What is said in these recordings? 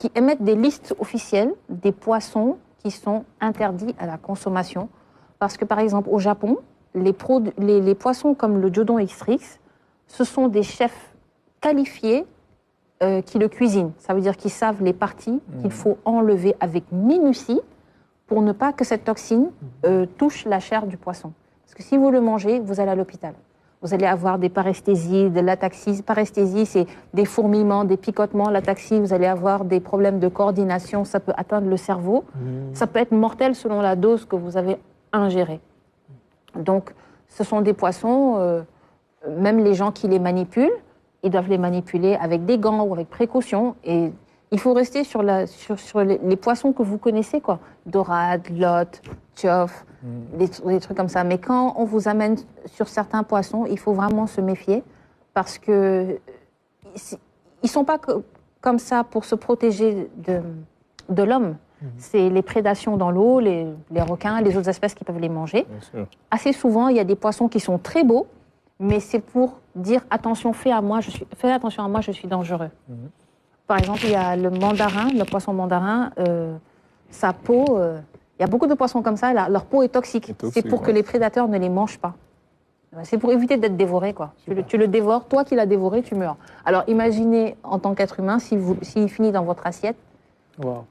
qui émettent des listes officielles des poissons qui sont interdits à la consommation. Parce que, par exemple, au Japon, les poissons comme le Jodon X-Rix, ce sont des chefs qualifiés qui le cuisinent. Ça veut dire qu'ils savent les parties qu'il faut enlever avec minutie pour ne pas que cette toxine touche la chair du poisson. Parce que si vous le mangez, vous allez à l'hôpital. Vous allez avoir des paresthésies, de l'ataxie. Paresthésie, c'est des fourmillements, des picotements. L'ataxie, vous allez avoir des problèmes de coordination. Ça peut atteindre le cerveau. Ça peut être mortel selon la dose que vous avez ingérée. Donc, ce sont des poissons, même les gens qui les manipulent, ils doivent les manipuler avec des gants ou avec précaution. Et il faut rester sur les poissons que vous connaissez, quoi. Dorade, lotte, tchof, des trucs comme ça. Mais quand on vous amène sur certains poissons, il faut vraiment se méfier parce que ils sont pas comme ça pour se protéger de l'homme. C'est les prédations dans l'eau, les requins, les autres espèces qui peuvent les manger. Assez souvent, il y a des poissons qui sont très beaux, mais c'est pour dire attention, fais attention à moi, je suis dangereux. Par exemple, il y a le mandarin, le poisson mandarin, sa peau, il y a beaucoup de poissons comme ça, leur peau est toxique. C'est pour que les prédateurs ne les mangent pas. C'est pour éviter d'être dévoré, quoi. Tu le dévores, toi qui l'as dévoré, tu meurs. Alors imaginez en tant qu'être humain, s'il finit dans votre assiette. Wow.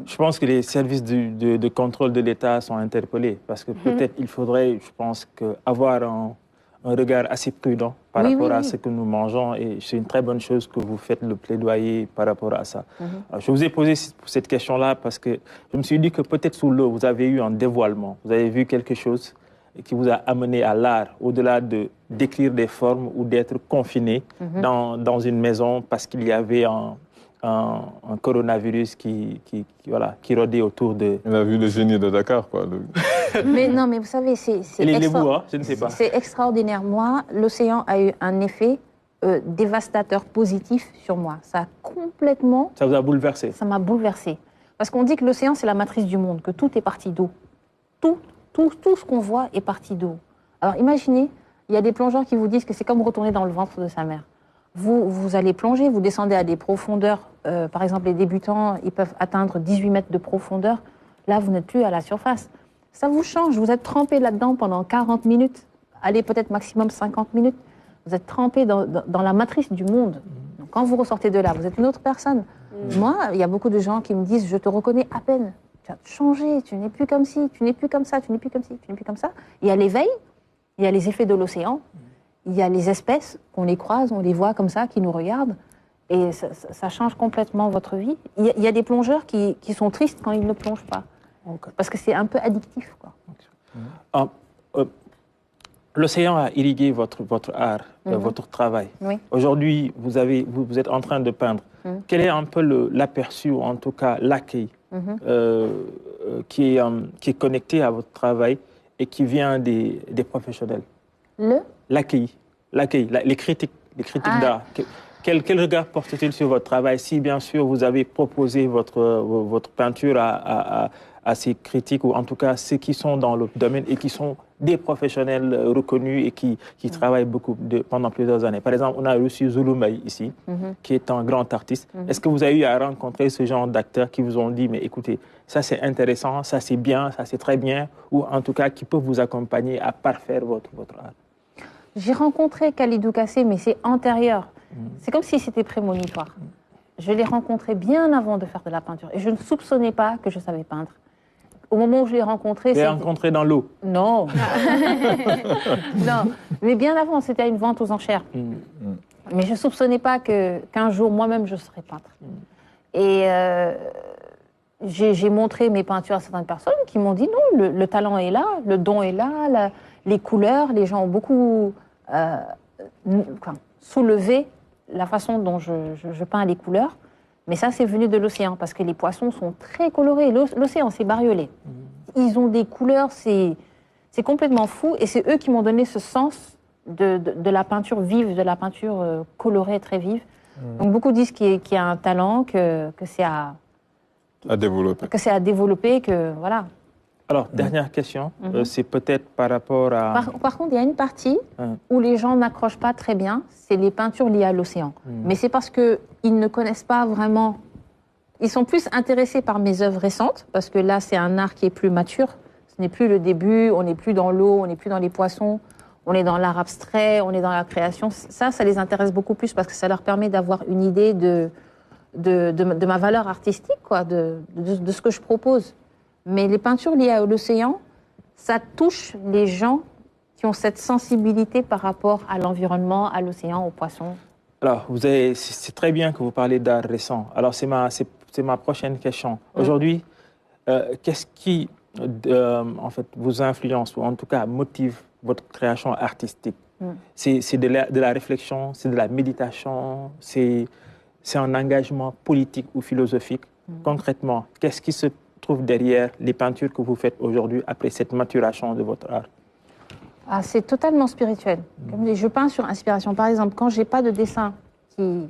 Je pense que les services de contrôle de l'État sont interpellés parce que peut-être il faudrait, je pense, avoir un regard assez prudent par rapport à ce que nous mangeons et c'est une très bonne chose que vous faites le plaidoyer par rapport à ça. Alors, je vous ai posé cette question-là parce que je me suis dit que peut-être sous l'eau, vous avez eu un dévoilement, vous avez vu quelque chose qui vous a amené à l'art, au-delà de décrire des formes ou d'être confiné dans une maison parce qu'il y avait un coronavirus qui rôdait autour de... On a vu le génie de Dakar, quoi. Mais non, mais vous savez, c'est je ne sais pas. C'est extraordinaire. Moi, l'océan a eu un effet dévastateur positif sur moi. Ça a complètement... Ça vous a bouleversé? Ça m'a bouleversé. Parce qu'on dit que l'océan, c'est la matrice du monde, que tout est parti d'eau. Tout ce qu'on voit est parti d'eau. Alors imaginez, il y a des plongeurs qui vous disent que c'est comme retourner dans le ventre de sa mère. Vous allez plonger, vous descendez à des profondeurs. Par exemple, les débutants, ils peuvent atteindre 18 mètres de profondeur. Là, vous n'êtes plus à la surface. Ça vous change. Vous êtes trempé là-dedans pendant 40 minutes. Allez, peut-être maximum 50 minutes. Vous êtes trempé dans la matrice du monde. Donc, quand vous ressortez de là, vous êtes une autre personne. Moi, il y a beaucoup de gens qui me disent « Je te reconnais à peine. Tu as changé. Tu n'es plus comme ci. Tu n'es plus comme ça. Tu n'es plus comme ci. Tu n'es plus comme ça. » Il y a l'éveil. Il y a les effets de l'océan. Il y a les espèces, qu'on les croise, on les voit comme ça, qui nous regardent. Et ça change complètement votre vie. Il y a des plongeurs qui sont tristes quand ils ne plongent pas. Parce que c'est un peu addictif, quoi. L'océan a irrigué votre art, votre travail. Oui. Aujourd'hui, vous êtes en train de peindre. Quel est un peu l'aperçu, ou en tout cas l'accueil, qui est connecté à votre travail et qui vient des professionnels? L'accueil, les critiques d'art. Quel regard porte-t-il sur votre travail si, bien sûr, vous avez proposé votre peinture à ces critiques, ou en tout cas ceux qui sont dans le domaine et qui sont des professionnels reconnus et qui travaillent beaucoup pendant plusieurs années. Par exemple, on a reçu Zulumay ici, qui est un grand artiste. Est-ce que vous avez eu à rencontrer ce genre d'acteurs qui vous ont dit, mais écoutez, ça c'est intéressant, ça c'est bien, ça c'est très bien, ou en tout cas qui peuvent vous accompagner à parfaire votre art? J'ai rencontré Khalidou Kassé, mais c'est antérieur. C'est comme si c'était prémonitoire. Je l'ai rencontré bien avant de faire de la peinture. Et je ne soupçonnais pas que je savais peindre. Au moment où je l'ai rencontré... Vous l'avez rencontré dans l'eau? Non. Non. Mais bien avant, c'était à une vente aux enchères. Mais je ne soupçonnais pas qu'un jour, moi-même, je serais peintre. Et j'ai montré mes peintures à certaines personnes qui m'ont dit non, le talent est là, le don est là, les couleurs, les gens ont beaucoup soulevé la façon dont je peins les couleurs. Mais ça, c'est venu de l'océan, parce que les poissons sont très colorés. L'océan, c'est bariolé. Ils ont des couleurs, c'est complètement fou. Et c'est eux qui m'ont donné ce sens de la peinture vive, de la peinture colorée, très vive. Donc beaucoup disent qu'il y a un talent, que c'est à développer. Que c'est à développer, que voilà. Alors, dernière question, c'est peut-être par rapport à... Par contre, il y a une partie où les gens n'accrochent pas très bien, c'est les peintures liées à l'océan. Mais c'est parce qu'ils ne connaissent pas vraiment Ils sont plus intéressés par mes œuvres récentes, parce que là, c'est un art qui est plus mature. Ce n'est plus le début, on n'est plus dans l'eau, on n'est plus dans les poissons, on est dans l'art abstrait, on est dans la création. Ça les intéresse beaucoup plus parce que ça leur permet d'avoir une idée de ma valeur artistique, quoi, de ce que je propose. Mais les peintures liées à l'océan, ça touche les gens qui ont cette sensibilité par rapport à l'environnement, à l'océan, aux poissons. Alors, c'est très bien que vous parlez d'art récent. Alors, c'est ma prochaine question. Aujourd'hui, qu'est-ce qui, en fait, vous influence ou en tout cas motive votre création artistique? C'est de la réflexion, c'est de la méditation, c'est un engagement politique ou philosophique. Concrètement, qu'est-ce qui se trouve derrière les peintures que vous faites aujourd'hui après cette maturation de votre art? C'est totalement spirituel. Comme je peins sur inspiration. Par exemple, quand je n'ai pas de dessin qui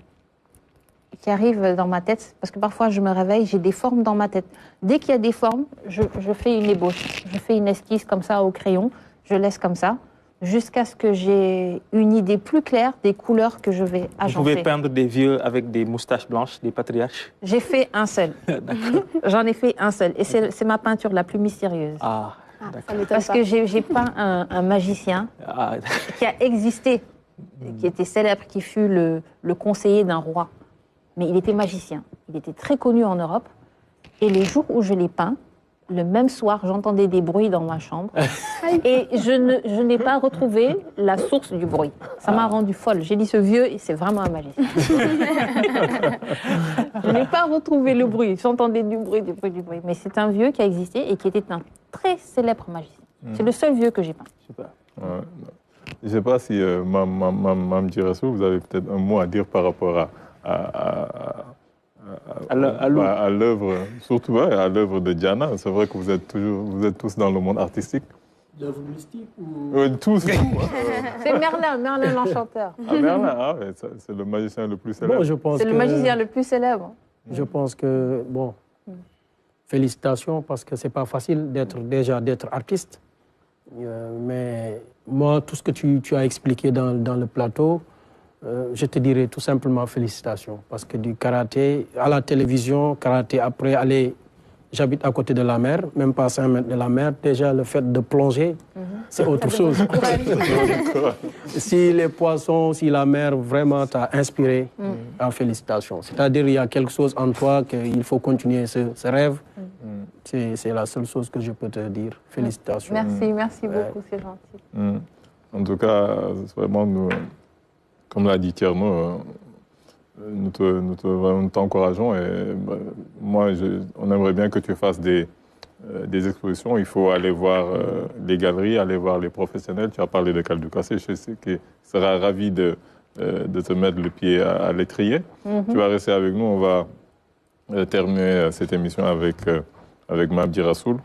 arrive dans ma tête, parce que parfois je me réveille, j'ai des formes dans ma tête. Dès qu'il y a des formes, je fais une ébauche, je fais une esquisse comme ça au crayon, je laisse comme ça, jusqu'à ce que j'ai une idée plus claire des couleurs que je vais agencer. Vous pouvez peindre des vieux avec des moustaches blanches, des patriarches? J'ai fait un seul. J'en ai fait un seul. Et c'est ma peinture la plus mystérieuse. Parce que j'ai peint un magicien qui a existé, qui était célèbre, qui fut le conseiller d'un roi. Mais il était magicien. Il était très connu en Europe. Et les jours où je l'ai peint, le même soir, j'entendais des bruits dans ma chambre. Et je n'ai pas retrouvé la source du bruit. Ça m'a rendue folle. J'ai dit, ce vieux, c'est vraiment un magicien. Je n'ai pas retrouvé le bruit. J'entendais du bruit. Mais c'est un vieux qui a existé et qui était un très célèbre magicien. C'est le seul vieux que j'ai peint. Super. Ouais. Je ne sais pas si, Mme Djirassou, vous avez peut-être un mot à dire par rapport à l'œuvre, surtout à l'œuvre de Diana. C'est vrai que vous êtes tous dans le monde artistique. L'œuvre mystique ou... Tous. C'est Merlin l'enchanteur. Merlin, c'est le magicien le plus célèbre. Bon, c'est le magicien le plus célèbre. Je pense que, félicitations, parce que c'est pas facile d'être artiste. Mais moi, tout ce que tu as expliqué dans le plateau, je te dirais tout simplement félicitations. Parce que du karaté à la télévision, karaté après aller... J'habite à côté de la mer, même pas 5 mètres de la mer. Déjà, le fait de plonger, c'est autre chose. Si les poissons, si la mer vraiment t'a inspiré, en félicitations. C'est-à-dire il y a quelque chose en toi qu'il faut continuer ce rêve. C'est la seule chose que je peux te dire. Félicitations. Merci beaucoup, c'est gentil. En tout cas, vraiment, nous, comme l'a dit Tierno, nous t'encourageons et moi, on aimerait bien que tu fasses des expositions. Il faut aller voir les galeries, aller voir les professionnels. Tu as parlé de Kaldou Kassé, je sais qu'il sera ravi de te mettre le pied à l'étrier. Tu vas rester avec nous, on va terminer cette émission avec Mme Djirassou.